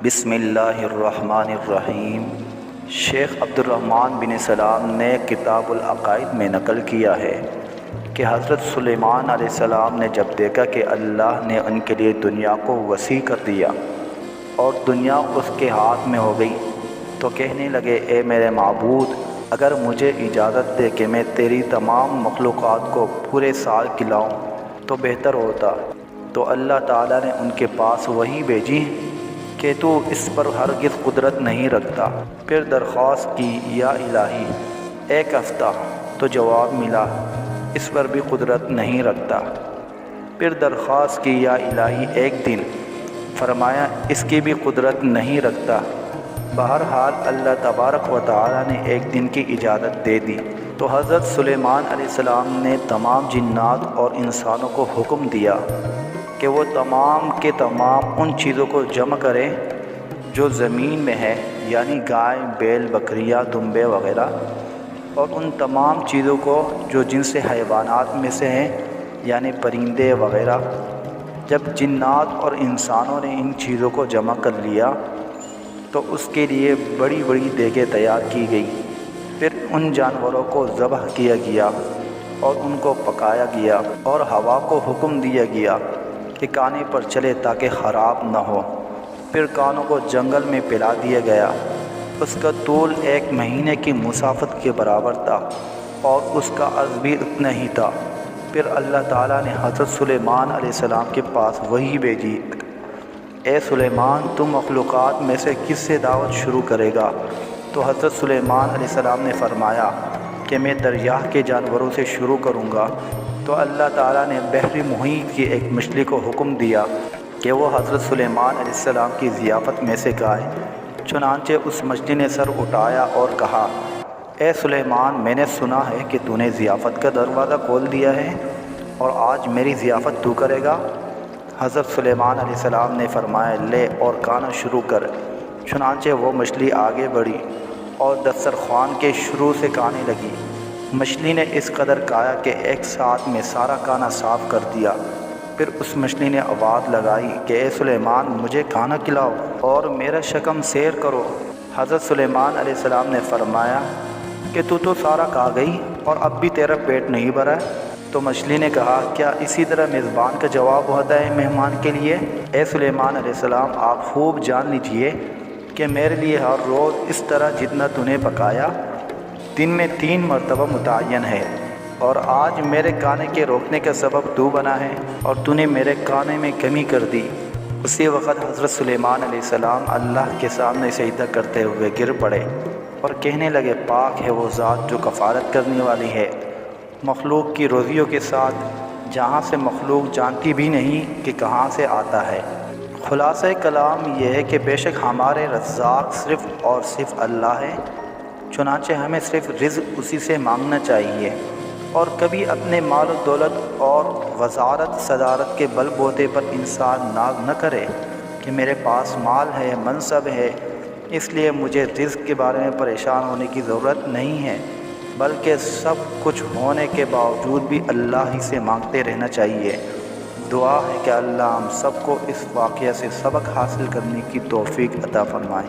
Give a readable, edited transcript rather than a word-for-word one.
بسم اللہ الرحمن الرحیم۔ شیخ عبد الرحمن بن سلام نے کتاب العقائد میں نقل کیا ہے کہ حضرت سلیمان علیہ السلام نے جب دیکھا کہ اللہ نے ان کے لیے دنیا کو وسیع کر دیا اور دنیا اس کے ہاتھ میں ہو گئی تو کہنے لگے، اے میرے معبود، اگر مجھے اجازت دے کہ میں تیری تمام مخلوقات کو پورے سال کھلاؤں تو بہتر ہوتا۔ تو اللہ تعالیٰ نے ان کے پاس وحی بھیجی کہ تو اس پر ہرگز قدرت نہیں رکھتا۔ پھر درخواست کی، یا الہی، ایک ہفتہ، تو جواب ملا، اس پر بھی قدرت نہیں رکھتا۔ پھر درخواست کی، یا الہی، ایک دن، فرمایا اس کی بھی قدرت نہیں رکھتا۔ بہرحال اللہ تبارک و تعالیٰ نے ایک دن کی اجازت دے دی تو حضرت سلیمان علیہ السلام نے تمام جنات اور انسانوں کو حکم دیا کہ وہ تمام کے تمام ان چیزوں کو جمع کریں جو زمین میں ہے، یعنی گائے، بیل، بکریاں، دمبے وغیرہ، اور ان تمام چیزوں کو جو جن سے حیوانات میں سے ہیں، یعنی پرندے وغیرہ۔ جب جنات اور انسانوں نے ان چیزوں کو جمع کر لیا تو اس کے لیے بڑی بڑی دیگیں تیار کی گئی۔ پھر ان جانوروں کو ذبح کیا گیا اور ان کو پکایا گیا، اور ہوا کو حکم دیا گیا کہ کانے پر چلے تاکہ خراب نہ ہو۔ پھر کانوں کو جنگل میں پھیلا دیا گیا۔ اس کا طول 1 مہینے کی مسافت کے برابر تھا اور اس کا عرض بھی اتنا ہی تھا۔ پھر اللہ تعالیٰ نے حضرت سلیمان علیہ السلام کے پاس وحی بھیجی، اے سلیمان، تم مخلوقات میں سے کس سے دعوت شروع کرے گا؟ تو حضرت سلیمان علیہ السلام نے فرمایا کہ میں دریا کے جانوروں سے شروع کروں گا۔ تو اللہ تعالیٰ نے بحر محیط کی ایک مچھلی کو حکم دیا کہ وہ حضرت سلیمان علیہ السلام کی ضیافت میں سے کھائے۔ چنانچہ اس مچھلی نے سر اٹھایا اور کہا، اے سلیمان، میں نے سنا ہے کہ تو نے ضیافت کا دروازہ کھول دیا ہے اور آج میری ضیافت تو کرے گا۔ حضرت سلیمان علیہ السلام نے فرمایا، لے اور کھانا شروع کر۔ چنانچہ وہ مچھلی آگے بڑھی اور دسترخوان کے شروع سے کھانے لگی۔ مچھلی نے اس قدر کھایا کہ ایک ساتھ میں سارا کھانا صاف کر دیا۔ پھر اس مچھلی نے آواز لگائی کہ اے سلیمان، مجھے کھانا کھلاؤ اور میرا شکم سیر کرو۔ حضرت سلیمان علیہ السلام نے فرمایا کہ تو سارا کھا گئی اور اب بھی تیرا پیٹ نہیں بھرا ہے؟ تو مچھلی نے کہا، کیا اسی طرح میزبان کا جواب ہوتا ہے مہمان کے لیے؟ اے سلیمان علیہ السلام، آپ خوب جان لیجئے کہ میرے لیے ہر روز اس طرح جتنا تو نے پکایا، دن میں 3 مرتبہ متعین ہے، اور آج میرے کھانے کے روکنے کا سبب تو بنا ہے اور تو نے میرے کھانے میں کمی کر دی۔ اسی وقت حضرت سلیمان علیہ السلام اللہ کے سامنے سجدہ کرتے ہوئے گر پڑے اور کہنے لگے، پاک ہے وہ ذات جو کفارت کرنے والی ہے مخلوق کی روزیوں کے ساتھ، جہاں سے مخلوق جانتی بھی نہیں کہ کہاں سے آتا ہے۔ خلاصہ کلام یہ ہے کہ بے شک ہمارے رزاق صرف اور صرف اللہ ہے، چنانچہ ہمیں صرف رزق اسی سے مانگنا چاہیے، اور کبھی اپنے مال و دولت اور وزارت صدارت کے بل بوتے پر انسان ناز نہ کرے کہ میرے پاس مال ہے، منصب ہے، اس لیے مجھے رزق کے بارے میں پریشان ہونے کی ضرورت نہیں ہے، بلکہ سب کچھ ہونے کے باوجود بھی اللہ ہی سے مانگتے رہنا چاہیے۔ دعا ہے کہ اللہ ہم سب کو اس واقعہ سے سبق حاصل کرنے کی توفیق عطا فرمائے۔